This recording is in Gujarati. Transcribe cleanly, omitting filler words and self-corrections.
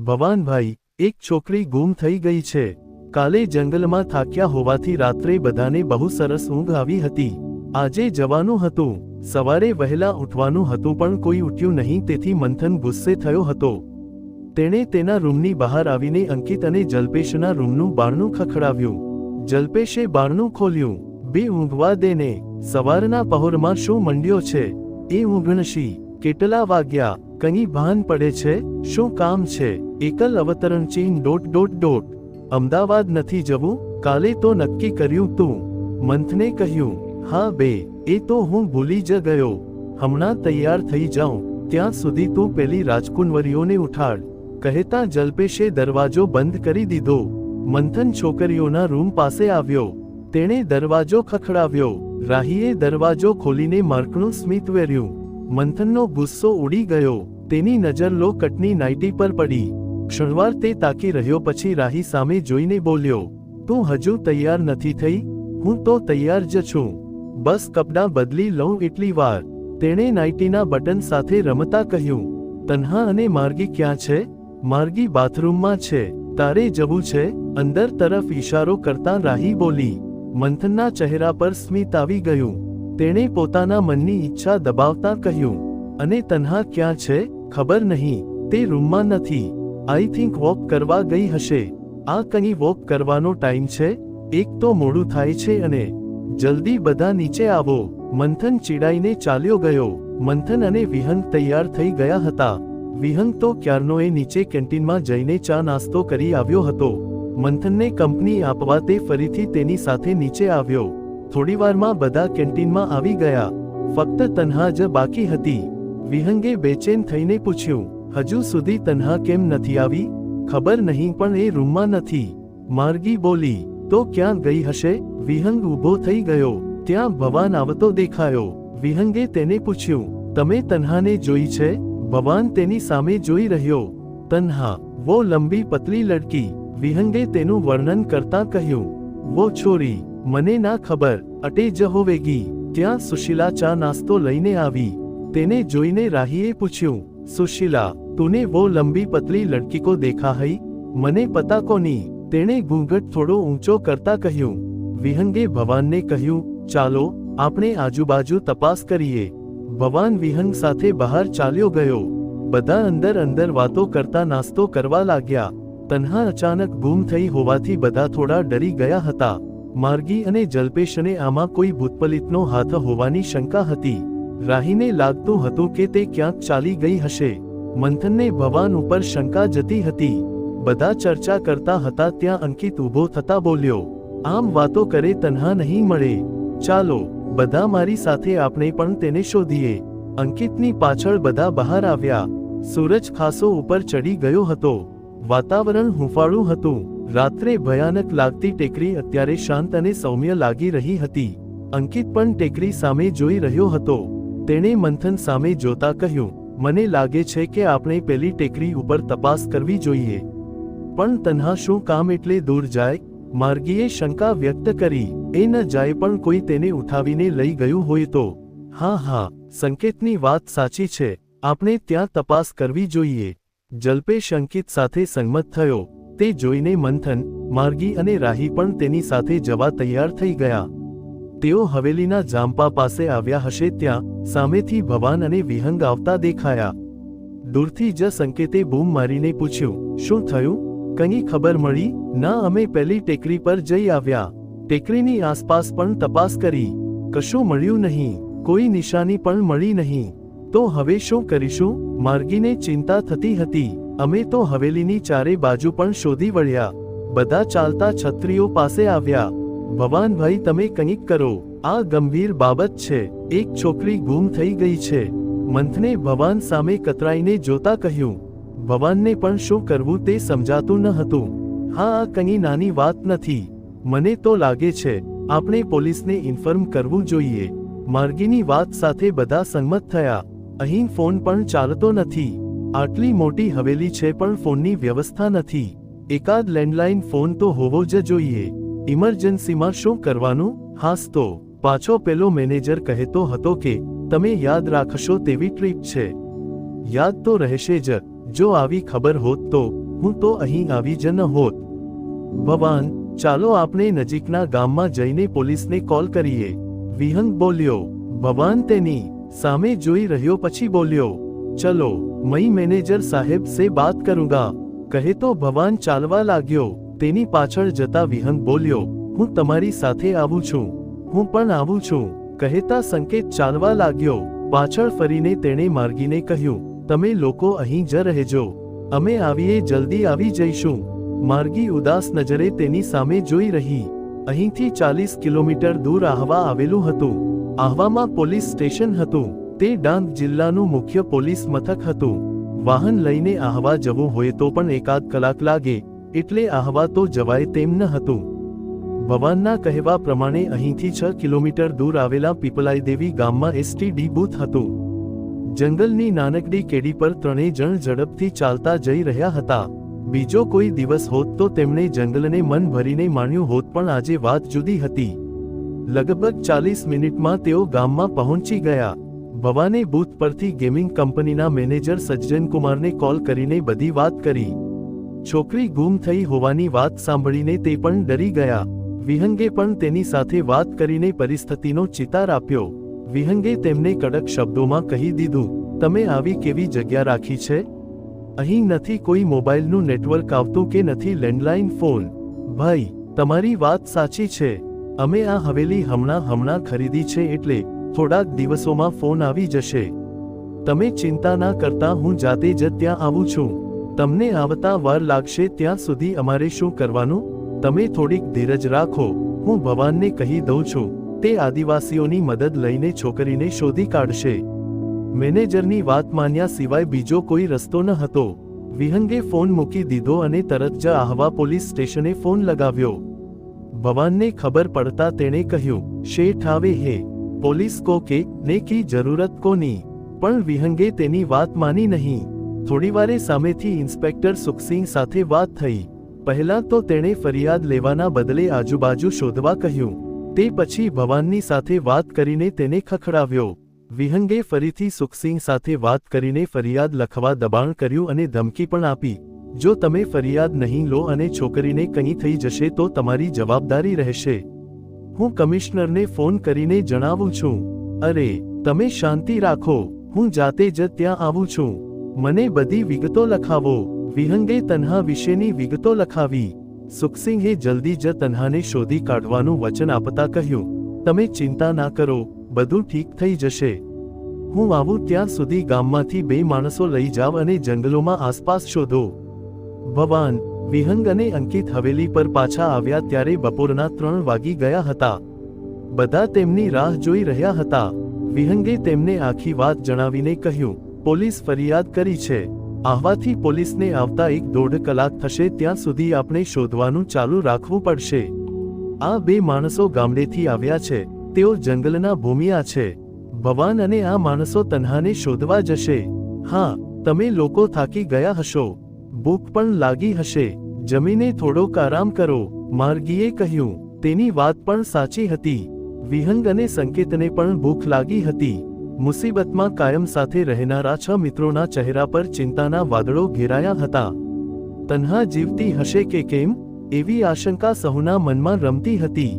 ભવાનભાઈ, એક છોકરી ગુમ થઈ ગઈ છે. કાલે જંગલમાં થાક્યા હોવાથી રાત્રે બધાને બહુ સરસ ઊંઘ આવી હતી. આજે જવાનું હતું, સવારે વહેલા ઉઠવાનું હતું પણ કોઈ ઉઠ્યું નહીં, તેથી મંથન ગુસ્સે થયો હતો. તેણે તેના રૂમની બહાર આવીને અંકિત અને જલ્પેશના રૂમનું બારણું ખખડાવ્યું. જલ્પેશે બારણું ખોલ્યું. બે ઊંઘવા દેને, સવારના પહોરમાં શું મંડ્યો છે? એ ઊંઘણશી. કેટલા વાગ્યા? કંઈ ભાન પડે છે? શું કામ છે? એકલ અવતરણ ચીન ... અમદાવાદ નથી જવું? કાલે તો નક્કી કર્યું તું. મંથને કહ્યું. હા બે, એ તો હું ભૂલી જ ગયો. હમણાં તૈયાર થઈ જાઉં, ત્યાં સુધી તું પેલી રાજકુંવરીઓને ઉઠાડ. કહેતા જલ્પેશે દરવાજો બંધ કરી દીધો. મંથન છોકરીઓના રૂમ પાસે આવ્યો. તેણે દરવાજો ખખડાવ્યો. રાહીએ દરવાજો ખોલીને માર્કનું સ્મિત વેર્યું. મંથનનો ગુસ્સો ઉડી ગયો. તેની નજર લો કટની નાઇટી પર પડી. ક્ષણવાર તે તાકી રહ્યો, પછી રાહી સામે જોઈને બોલ્યો. તું હજુ તૈયાર નથી થઈ? હું તો તૈયાર જ છું. બસ કપડાં બદલી લઉં એટલી વાર. તેણે નાઇટીના બટન સાથે રમતા કહ્યું. તન્હા અને માર્ગી ક્યાં છે? માર્ગી બાથરૂમમાં છે. તારે જવું છે? અંદર તરફ ઈશારો કરતાં રાહી બોલી. મંથનના ચહેરા પર સ્મિત આવી ગયું. તેણે પોતાના મનની ઈચ્છા દબાવતા કહ્યું. અને તન્હા ક્યાં છે? ખબર નહીં, તે રૂમમાં નથી. આઈ થિંક વોક કરવા ગઈ હશે. આ કંઈ વોક કરવાનો ટાઈમ છે? એક તો મોડું થાય છે અને જલ્દી બધા નીચે આવો. મંથન ચીડાઈને ચાલ્યો ગયો. મંથન અને વિહંગ તૈયાર થઈ ગયા હતા. વિહંગ તો ક્યારનો એ નીચે કેન્ટીનમાં જઈને ચા નાસ્તો કરી આવ્યો હતો. મંથનને કંપની આપવા તે ફરીથી તેની સાથે નીચે આવ્યો. થોડીવારમાં બધા કેન્ટીનમાં આવી ગયા. ફક્ત તન્હા જ બાકી હતી. વિહંગે બેચેન થઈને પૂછ્યું. હજુ સુધી તન્હા કેમ નથી આવી? ખબર નહીં, પણ એ રૂમમાં નથી. માર્ગી બોલી. તો ક્યાં ગઈ હશે? વિહંગ ઊભો થઈ ગયો. ત્યાં ભવાન આવતો દેખાયો. વિહંગે તેને પૂછ્યું. તમે તન્હાને જોઈ છે? ભવાન તેની સામે જોઈ રહ્યો. તન્હા, વો લંબી પતલી લડકી. વિહંગે તેનું વર્ણન કરતા કહ્યું. વો છોરી, મને ના ખબર, અટે જ હોવેગી. ત્યાં સુશીલા ચા નાસ્તો લઈને આવી. તેને જોઈને રાહીએ પૂછ્યું. સુશીલા, તૂને વો લંબી પતલી લડકી કો દેખા હૈ? મને પતા કોની. તેણે ઘૂંઘટ થોડો ઊંચો કરતા કહ્યું. વિહંગે ભવાનને કહ્યું. ચાલો, આપણે આજુબાજુ તપાસ કરીએ. ભવાન વિહંગ સાથે બહાર ચાલ્યો ગયો. બધા અંદર વાતો કરતા નાસ્તો કરવા લાગ્યા. તન્હા અચાનક ગુમ થઈ હોવાથી બધા થોડા ડરી ગયા હતા. માર્ગી અને જલ્પેશને આમાં કોઈ ભૂતપલિતનો હાથ હોવાની શંકા હતી. રાહીને લાગતું હતું કે તે ક્યાંક ચાલી ગઈ હશે. મંથનને ભવાન ઉપર શંકા જતી હતી. બધા ચર્ચા કરતા હતા ત્યાં અંકિત ઊભો થતા બોલ્યો. આમ વાતો કરે તન્હા નહીં મળે. ચાલો, બધા મારી સાથે, આપણે પણ તેને શોધીએ. અંકિતની પાછળ બધા બહાર આવ્યા. સૂરજ ખાસો ઉપર ચડી ગયો હતો. વાતાવરણ હૂંફાળું હતું. રાત્રે ભયાનક લાગતી ટેકરી અત્યારે શાંત અને સૌમ્ય લાગી રહી હતી. અંકિત પણ ટેકરી સામે જોઈ રહ્યો હતો. તેણે મંથન સામે જોતા કહ્યું. મને લાગે છે કે આપણે પેલી ટેકરી ઉપર તપાસ કરવી જોઈએ. પણ તન્હા શું કામ એટલે દૂર જાય? માર્ગીએ શંકા વ્યક્ત કરી. એ ન જાય, પણ કોઈ તેને ઉઠાવીને લઈ ગયું હોય તો? હા, સંકેતની વાત સાચી છે. આપણે ત્યાં તપાસ કરવી જોઈએ. જલ્પેશ અંકિત સાથે સંમત થયો. તે જોઈને મંથન, માર્ગી અને રાહી પણ તેની સાથે જવા તૈયાર થઈ ગયા. તેઓ હવેલીના જામપા પાસે આવ્યા હશે ત્યાં સામેથી ભવાન અને વિહંગ આવતા દેખાયા. દૂરથી જ સંકેતે બૂમ મારીને પૂછ્યું. શું થયું? કંઈ ખબર મળી? ના, અમે પેલી ટેકરી પર જઈ આવ્યા. ટેકરીની આસપાસ પણ તપાસ કરી. કશું મળ્યું નહીં. કોઈ નિશાની પણ મળી નહીં. તો હવે શું કરીશું? માર્ગીને ચિંતા થતી હતી. અમે તો હવેલીની ચારે બાજુ પણ શોધી વળ્યા. બધા ચાલતા છત્રીઓ પાસે આવ્યા. ભવાનભાઈ, તમે કંઈક કરો. આ ગંભીર બાબત છે. એક છોકરી ગુમ થઈ ગઈ છે. મંથને ભવાન સામે કતરાઈને જોતા કહ્યું. ભવાનને પણ શું કરવું તે સમજાતું ન હતું. હા, આ કંઈ નાની વાત નથી. મને તો લાગે છે આપણે પોલીસને ઇન્ફોર્મ કરવું જોઈએ. માર્ગીની વાત સાથે બધા સંમત થયા. અહીં ફોન પણ ચાલતો નથી. આટલી મોટી હવેલી છે પણ ફોનની વ્યવસ્થા નથી. એકાદ લેન્ડલાઇન ફોન તો હોવો જ જોઈએ. ઇમરજન્સીમાં શું કરવાનું? હાસ તો પાછો પેલો મેનેજર કહેતો હતો કે તમે યાદ રાખશો તેવી ટ્રીપ છે. યાદ તો રહેશે જ. જો આવી ખબર હોત તો હું તો અહીં આવી જ ન હોત. ભવાન, ચાલો આપણે નજીકના ગામમાં જઈને પોલીસને કોલ કરીએ, વિહંગ બોલ્યો. ભવાન તેની સામે જોઈ રહ્યો પછી બોલ્યો, ચલો, मैं मैनेजर साहेब से बात करूंगा. કહેતો ભવાન ચાલવા લાગ્યો. તેની પાછળ જતા વિહંગ બોલ્યો, હું તમારી સાથે આવું છું. હું પણ આવું છું, કહેતા સંકેત ચાલવા લાગ્યો. પાછળ ફરીને તેણે માર્ગીને કહ્યું, તમે લોકો અહીં જ રહેજો, અમે આવીએ જલ્દી આવી જઈશું. માર્ગી ઉદાસ નજરે તેની સામે જોઈ રહી. અહીંથી 40 કિલોમીટર દૂર આહવા આવેલું હતું. આહવામાં પોલીસ સ્ટેશન હતું. તે ડાંગ જિલ્લાનું મુખ્ય પોલીસ મથક હતું. વાહન લઈને આહવા જવું હોય તો પણ એકાદ કલાક લાગે, એટલે આહવા તો જવાય તેમ ન હતું. ભવાનના કહેવા પ્રમાણે અહીંથી 6 કિલોમીટર દૂર આવેલા પીપલાઈ દેવી ગામમાં એસટીડી બૂથ હતું. જંગલની નાનકડી કેડી પર ત્રણેય જણ ઝડપથી ચાલતા જઈ રહ્યા હતા. બીજો કોઈ દિવસ હોત તો તેમણે જંગલને મન ભરીને માણ્યું હોત, પણ આજે વાત જુદી હતી. લગભગ 40 મિનિટમાં તેઓ ગામમાં પહોંચી ગયા. ભવાને બૂથ પરથી ગેમિંગ કંપનીના મેનેજર સજ્જનકુમારને કોલ કરીને બધી વાત કરી. છોકરી ગુમ થઈ હોવાની વાત સાંભળીને તે પણ ડરી ગયા. વિહંગે પણ તેની સાથે વાત કરીને પરિસ્થિતિનો ચિતાર આપ્યો. વિહંગે તેમને કડક શબ્દોમાં કહી દીધું, તમે આવી કેવી જગ્યા રાખી છે? અહીં નથી કોઈ મોબાઈલનું નેટવર્ક આવતું કે નથી લેન્ડલાઇન ફોન. ભાઈ, તમારી વાત સાચી છે. અમે આ હવેલી હમણાં ખરીદી છે, એટલે થોડાક દિવસોમાં ફોન આવી જશે. તમે ચિંતા ના કરતા, હું જાતે જ ત્યાં આવું છું. તમને આવતા વાર લાગશે, ત્યાં સુધી અમારે શું કરવાનું? તમે થોડીક ધીરજ રાખો, હું ભવાનને કહી દઉં છું. તે આદિવાસીઓની મદદ લઈને છોકરીને શોધી કાઢશે. મેનેજરની વાત માન્યા સિવાય બીજો કોઈ રસ્તો ન હતો. વિહંગે ફોન મૂકી દીધો અને તરત જ આહવા પોલીસ સ્ટેશને ફોન લગાવ્યો. ભવાનને ખબર પડતા તેણે કહ્યું, શેઠ આવે હે, પોલીસ કો કે ને કી જરૂરત કોની. પણ વિહંગે તેની વાત માની નહીં. થોડીવારે સામેથી ઇન્સ્પેક્ટર સુખસિંહ સાથે વાત થઈ. પહેલા તો તેણે ફરિયાદ લેવાના બદલે આજુબાજુ શોધવા કહ્યું. તે પછી ભવાનની સાથે વાત કરીને તેને ખખડાવ્યો. વિહંગે ફરીથી સુખસિંહ સાથે વાત કરીને ફરિયાદ લખવા દબાણ કર્યું અને ધમકી પણ આપી, જો તમે ફરિયાદ નહીં લો અને છોકરીને કંઈ થઈ જશે તો તમારી જવાબદારી રહેશે. હું કમિશનરને ફોન કરીને જણાવું છું. અરે, તમે શાંતિ રાખો, હું જાતે જ ત્યાં આવું છું. મને બધી વિગતો લખાવો. વિહંગે તન્હા વિશેની વિગતો લખાવી. સુખસિંહે જલ્દી જ તન્હાને શોધી કાઢવાનું વચન આપતા કહ્યું, તમે ચિંતા ના કરો, બધું ઠીક થઈ જશે. હું આવું ત્યાં સુધી ગામમાંથી 2 માણસો લઈ જાવ અને જંગલોમાં આસપાસ શોધો. ભવાન, વિહંગ અને અંકિત હવેલી પર પાછા આવ્યા ત્યારે બપોરના 3 વાગી ગયા હતા. બધા તેમની રાહ જોઈ રહ્યા હતા. વિહંગે તેમને આખી વાત જણાવીને કહ્યું, પોલીસ ફરિયાદ કરી છે. આહવાથી પોલીસને આવતા 1.5 કલાક થશે, ત્યાં સુધી આપણે શોધવાનું ચાલુ રાખવું પડશે. આ 2 માણસો ગામડેથી આવ્યા છે, તેઓ જંગલના ભૂમિયા છે. ભવાન અને આ માણસો તન્હાને શોધવા જશે. હા, તમે લોકો થાકી ગયા હશો, ભૂખ પણ લાગી હશે, જમીને થોડોક આરામ કરો, માર્ગીએ કહ્યું. તેની વાત પણ સાચી હતી. વિહંગ અને સંકેતને પણ ભૂખ લાગી હતી. મુસીબતમાં કાયમ સાથે રહેનારા 6 મિત્રોના ચહેરા પર ચિંતાના વાદળો ઘેરાયા હતા. તન્હા જીવતી હશે કે કેમ, એવી આશંકા સહુના મનમાં રમતી હતી.